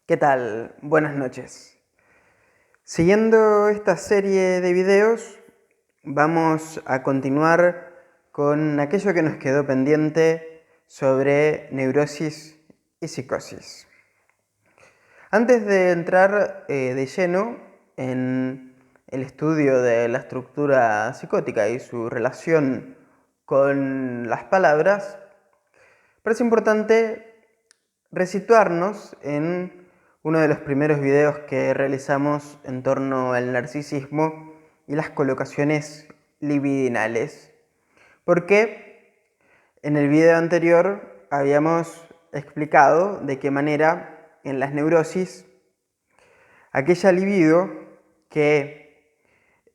¿Qué tal? Buenas noches. Siguiendo esta serie de videos, vamos a continuar con aquello que nos quedó pendiente sobre neurosis y psicosis. Antes de entrar de lleno en el estudio de la estructura psicótica y su relación con las palabras, parece importante resituarnos en uno de los primeros videos que realizamos en torno al narcisismo y las colocaciones libidinales. Porque en el video anterior habíamos explicado de qué manera en las neurosis aquella libido que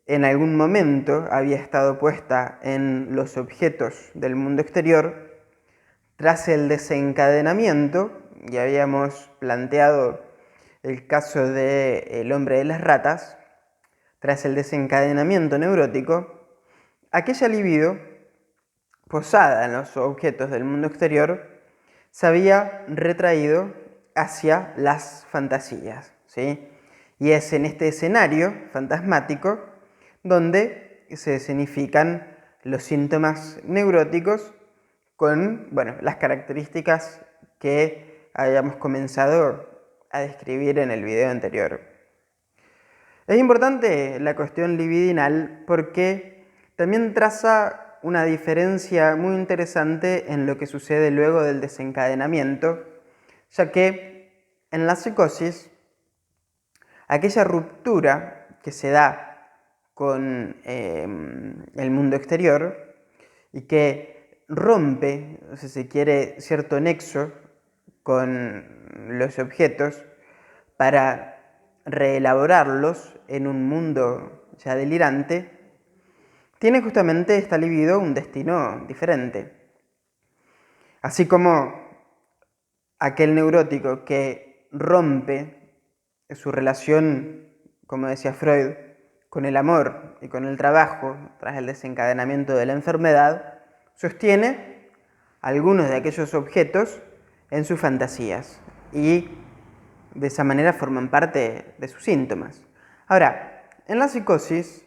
en algún momento había estado puesta en los objetos del mundo exterior, tras el desencadenamiento, ya habíamos planteado el caso del hombre de las ratas, tras el desencadenamiento neurótico, aquella libido posada en los objetos del mundo exterior se había retraído hacia las fantasías, ¿sí? Y es en este escenario fantasmático donde se escenifican los síntomas neuróticos con las características que habíamos comenzado a describir en el video anterior. Es importante la cuestión libidinal porque también traza una diferencia muy interesante en lo que sucede luego del desencadenamiento, ya que en la psicosis, aquella ruptura que se da con el mundo exterior y que rompe, si se quiere, cierto nexo con los objetos para reelaborarlos en un mundo ya delirante, tiene justamente esta libido un destino diferente. Así como aquel neurótico que rompe su relación, como decía Freud, con el amor y con el trabajo tras el desencadenamiento de la enfermedad, sostiene algunos de aquellos objetos en sus fantasías y de esa manera forman parte de sus síntomas. Ahora, en la psicosis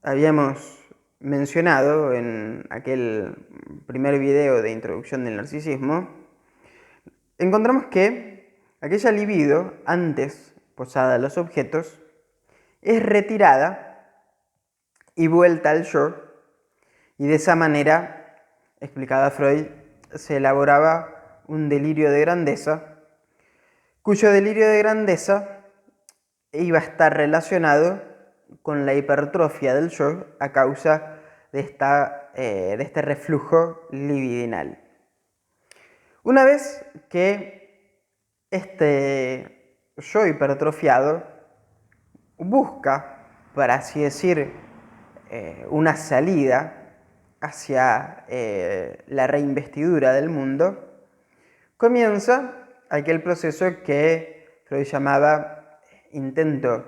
habíamos mencionado en aquel primer video de introducción del narcisismo, encontramos que aquella libido, antes posada en los objetos, es retirada y vuelta al yo, y de esa manera, explicaba Freud, se elaboraba un delirio de grandeza, cuyo delirio de grandeza iba a estar relacionado con la hipertrofia del yo a causa de este reflujo libidinal. Una vez que este yo hipertrofiado busca, por así decir, una salida hacia la reinvestidura del mundo, comienza aquel proceso que Freud llamaba intento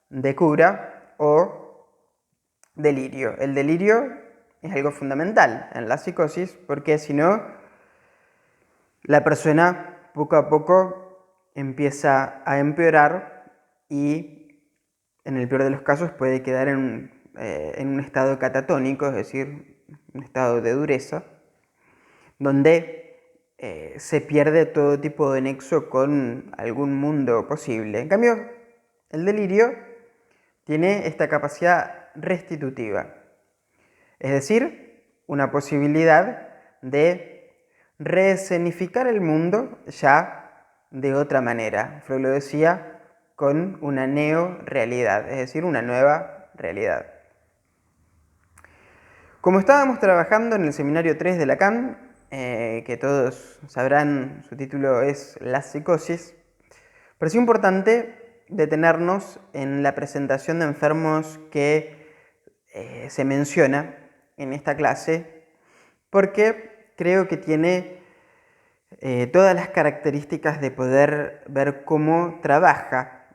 de cura o delirio. El delirio es algo fundamental en la psicosis porque si no, la persona poco a poco empieza a empeorar y en el peor de los casos puede quedar en un estado catatónico, es decir, un estado de dureza, donde se pierde todo tipo de nexo con algún mundo posible. En cambio, el delirio tiene esta capacidad restitutiva, es decir, una posibilidad de reescenificar el mundo ya de otra manera. Freud lo decía con una neorealidad, es decir, una nueva realidad. Como estábamos trabajando en el seminario 3 de Lacan, que todos sabrán, su título es La psicosis, pareció importante detenernos en la presentación de enfermos que se menciona en esta clase, porque creo que tiene todas las características de poder ver cómo trabaja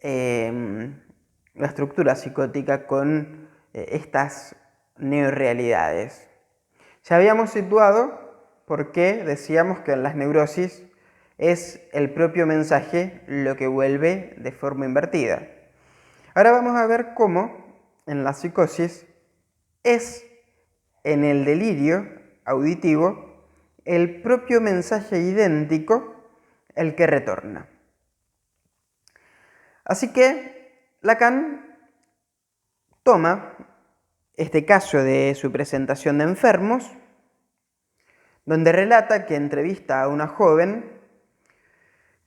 la estructura psicótica con estas neorealidades. Ya habíamos situado por qué decíamos que en las neurosis es el propio mensaje lo que vuelve de forma invertida. Ahora vamos a ver cómo en la psicosis es en el delirio auditivo el propio mensaje idéntico el que retorna. Así que Lacan toma este caso de su presentación de enfermos, donde relata que entrevista a una joven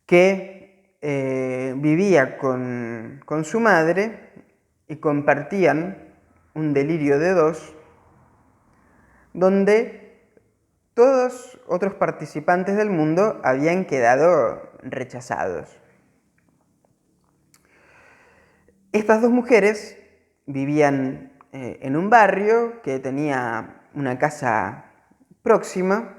que vivía con su madre y compartían un delirio de dos, donde todos otros participantes del mundo habían quedado rechazados. Estas dos mujeres vivían en un barrio que tenía una casa próxima,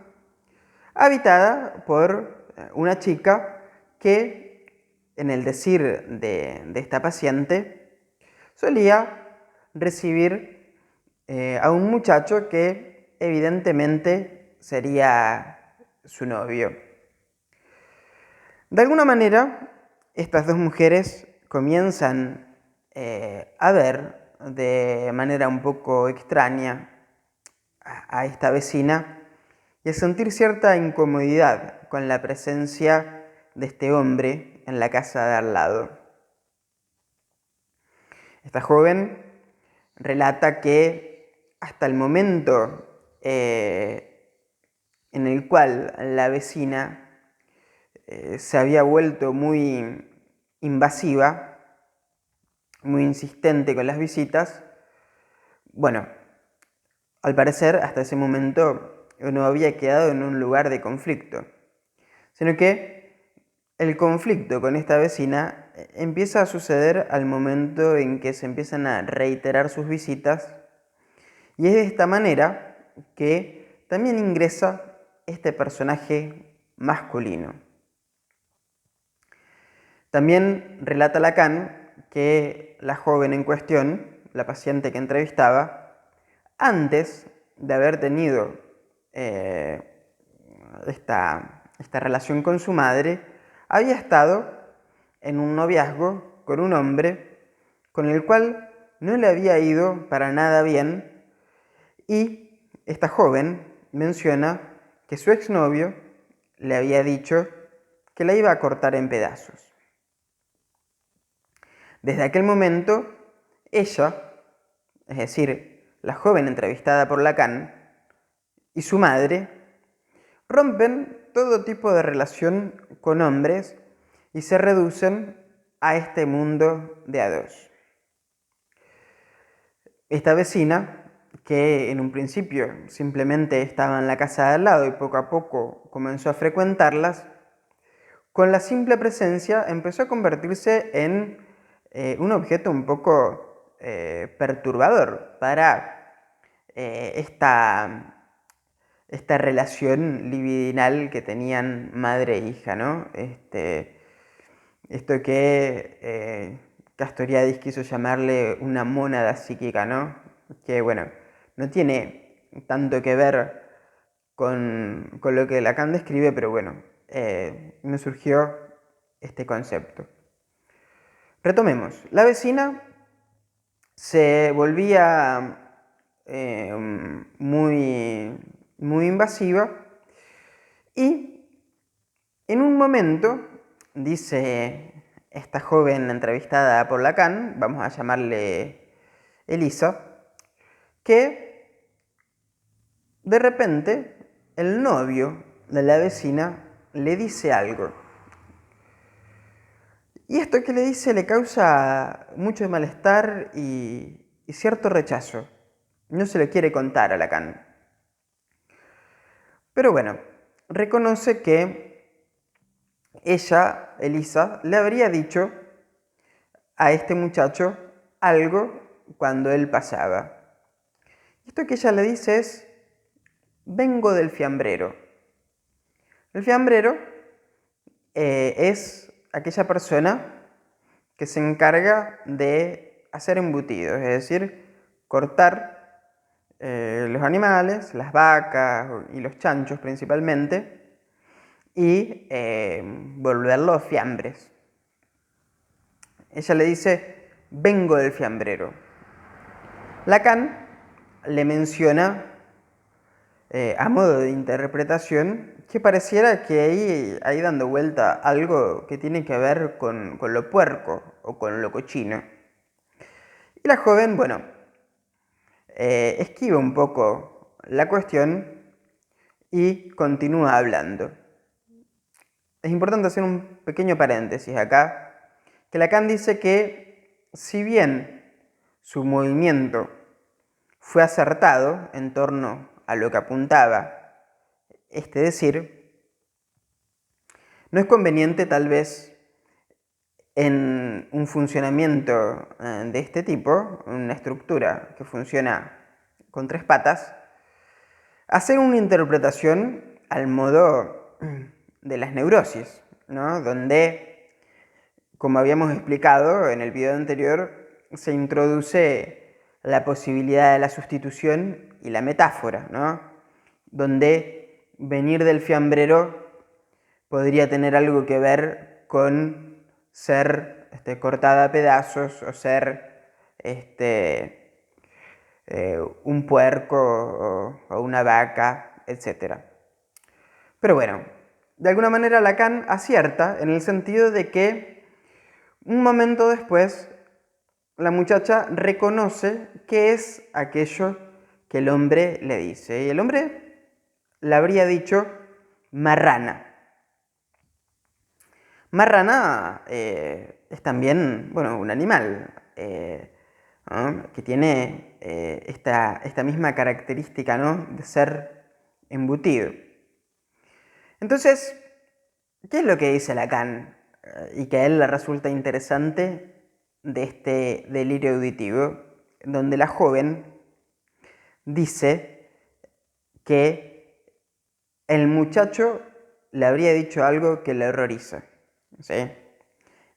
habitada por una chica que, en el decir de esta paciente, solía recibir a un muchacho que evidentemente sería su novio. De alguna manera, estas dos mujeres comienzan a ver de manera un poco extraña a esta vecina y a sentir cierta incomodidad con la presencia de este hombre en la casa de al lado. Esta joven relata que hasta el momento en el cual la vecina se había vuelto muy invasiva, muy insistente con las visitas, bueno, al parecer hasta ese momento no había quedado en un lugar de conflicto, sino que el conflicto con esta vecina empieza a suceder al momento en que se empiezan a reiterar sus visitas, y es de esta manera que también ingresa este personaje masculino. También relata Lacan que la joven en cuestión, la paciente que entrevistaba, antes de haber tenido esta relación con su madre, había estado en un noviazgo con un hombre con el cual no le había ido para nada bien, y esta joven menciona que su exnovio le había dicho que la iba a cortar en pedazos. Desde aquel momento, ella, es decir, la joven entrevistada por Lacan, y su madre, rompen todo tipo de relación con hombres y se reducen a este mundo de a dos. Esta vecina, que en un principio simplemente estaba en la casa de al lado y poco a poco comenzó a frecuentarlas, con la simple presencia empezó a convertirse en un objeto un poco perturbador para esta relación libidinal que tenían madre e hija, ¿no? Esto que Castoriadis quiso llamarle una mónada psíquica, ¿no? Que, bueno, no tiene tanto que ver con lo que Lacan describe, pero bueno, me surgió este concepto. Retomemos. La vecina se volvía muy invasiva y en un momento, dice esta joven entrevistada por Lacan, vamos a llamarle Elisa, que de repente el novio de la vecina le dice algo. Y esto que le dice le causa mucho malestar y cierto rechazo. No se lo quiere contar a Lacan. Pero bueno, reconoce que ella, Elisa, le habría dicho a este muchacho algo cuando él pasaba. Esto que ella le dice es: vengo del fiambrero. El fiambrero es aquella persona que se encarga de hacer embutidos, es decir, cortar los animales, las vacas y los chanchos principalmente, y volverlo fiambres. Ella le dice, vengo del fiambrero. Lacan le menciona, a modo de interpretación, que pareciera que hay dando vuelta algo que tiene que ver con lo puerco o con lo cochino. Y la joven, bueno, esquiva un poco la cuestión y continúa hablando. Es importante hacer un pequeño paréntesis acá, que Lacan dice que si bien su movimiento fue acertado en torno a lo que apuntaba este decir, no es conveniente tal vez en un funcionamiento de este tipo, una estructura que funciona con 3 patas, hacer una interpretación al modo de las neurosis, ¿no? Donde, como habíamos explicado en el video anterior, se introduce la posibilidad de la sustitución y la metáfora, ¿no? Donde venir del fiambrero podría tener algo que ver con ser cortada a pedazos o ser un puerco o una vaca, etc. Pero bueno, de alguna manera Lacan acierta en el sentido de que un momento después la muchacha reconoce qué es aquello que el hombre le dice. Y el hombre le habría dicho marrana. Marrana es también, bueno, un animal ¿no? Que tiene esta misma característica, ¿no? De ser embutido. Entonces, ¿qué es lo que dice Lacan? Y que a él le resulta interesante de este delirio auditivo, donde la joven dice que el muchacho le habría dicho algo que le horroriza, ¿sí?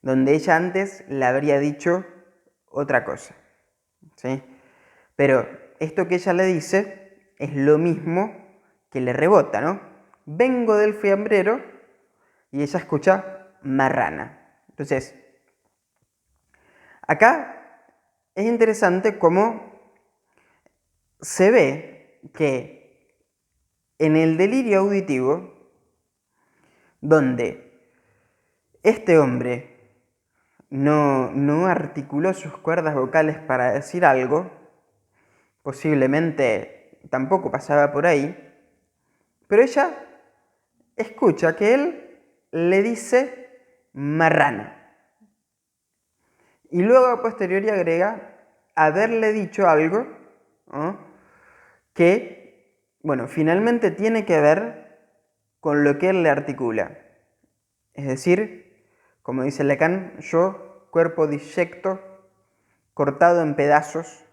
Donde ella antes le habría dicho otra cosa, ¿sí? Pero esto que ella le dice es lo mismo que le rebota, ¿no? Vengo del fiambrero y ella escucha marrana. Entonces, acá es interesante cómo se ve que en el delirio auditivo, donde este hombre no articuló sus cuerdas vocales para decir algo, posiblemente tampoco pasaba por ahí, pero ella escucha que él le dice marrana. Y luego a posteriori agrega haberle dicho algo, ¿no? Que, bueno, finalmente tiene que ver con lo que él le articula. Es decir, como dice Lacan, yo, cuerpo disyecto, cortado en pedazos,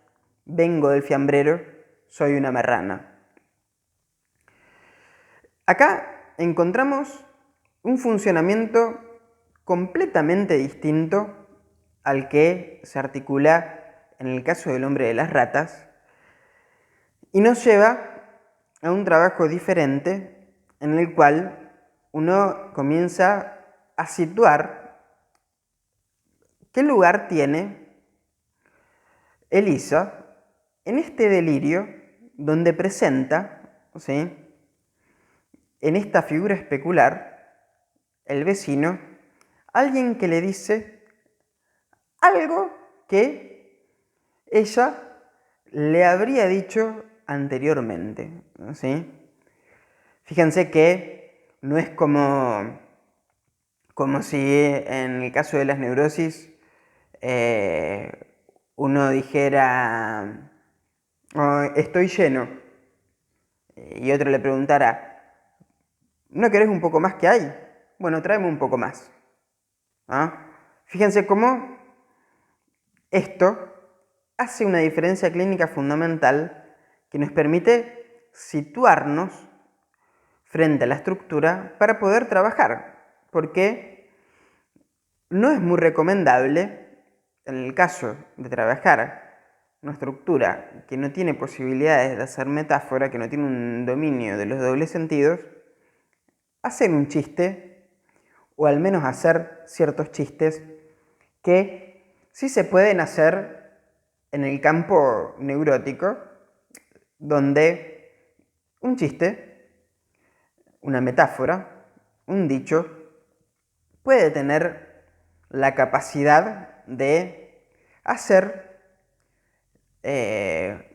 vengo del fiambrero, soy una marrana. Acá encontramos un funcionamiento completamente distinto al que se articula en el caso del hombre de las ratas y nos lleva a un trabajo diferente en el cual uno comienza a situar qué lugar tiene Elisa en este delirio donde presenta, ¿sí?, en esta figura especular, el vecino, alguien que le dice algo que ella le habría dicho anteriormente, ¿sí? Fíjense que no es como si en el caso de las neurosis uno dijera, oh, estoy lleno, y otro le preguntara, ¿no querés un poco más que hay? Bueno, tráeme un poco más. ¿Ah? Fíjense cómo esto hace una diferencia clínica fundamental que nos permite situarnos frente a la estructura para poder trabajar, porque no es muy recomendable, en el caso de trabajar una estructura que no tiene posibilidades de hacer metáfora, que no tiene un dominio de los dobles sentidos, hacer un chiste, o al menos hacer ciertos chistes que sí se pueden hacer en el campo neurótico, donde un chiste, una metáfora, un dicho, puede tener la capacidad de hacer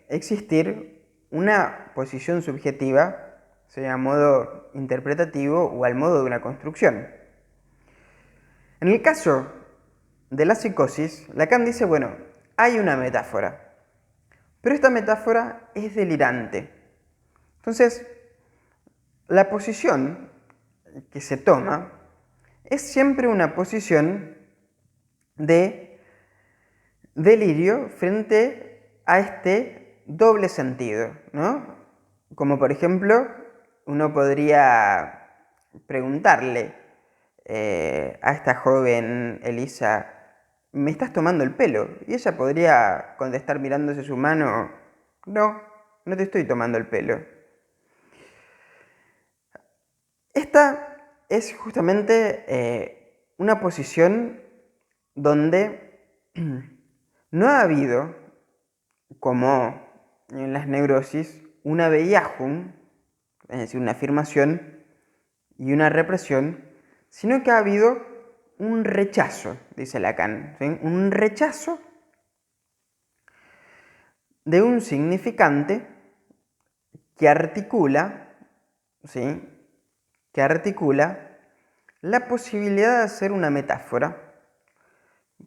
existir una posición subjetiva, sea a modo interpretativo o al modo de una construcción. En el caso de la psicosis, Lacan dice, bueno, hay una metáfora, pero esta metáfora es delirante. Entonces, la posición que se toma es siempre una posición de delirio frente a este doble sentido, ¿no? Como por ejemplo, uno podría preguntarle a esta joven Elisa, ¿me estás tomando el pelo? Y ella podría contestar mirándose su mano, no, no te estoy tomando el pelo. Esta es justamente una posición donde no ha habido, como en las neurosis, una beijahung, es decir, una afirmación y una represión, sino que ha habido un rechazo, dice Lacan, ¿sí? Un rechazo de un significante que articula, ¿sí? Que articula la posibilidad de hacer una metáfora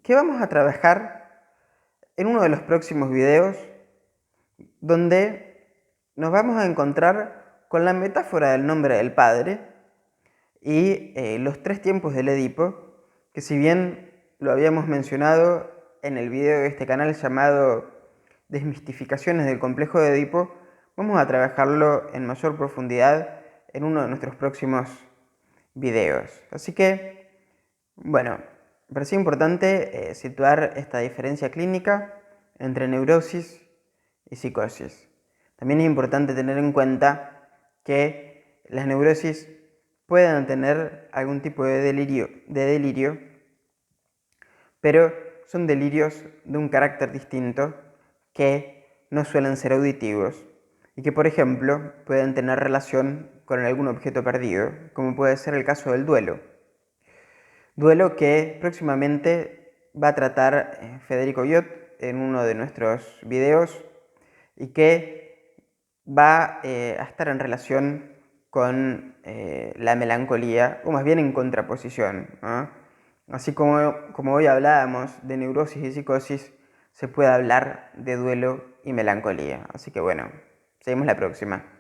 que vamos a trabajar en uno de los próximos videos, donde nos vamos a encontrar con la metáfora del nombre del padre y los 3 tiempos del Edipo, que si bien lo habíamos mencionado en el video de este canal llamado Desmistificaciones del complejo de Edipo, vamos a trabajarlo en mayor profundidad en uno de nuestros próximos videos. Así que, bueno, me parecía importante situar esta diferencia clínica entre neurosis y psicosis. También es importante tener en cuenta que las neurosis pueden tener algún tipo de delirio, pero son delirios de un carácter distinto que no suelen ser auditivos y que, por ejemplo, pueden tener relación con algún objeto perdido, como puede ser el caso del duelo. Duelo que próximamente va a tratar Federico Yot en uno de nuestros videos y que va a estar en relación con la melancolía, o más bien en contraposición, ¿no? Así como hoy hablábamos de neurosis y psicosis, se puede hablar de duelo y melancolía. Así que bueno, seguimos la próxima.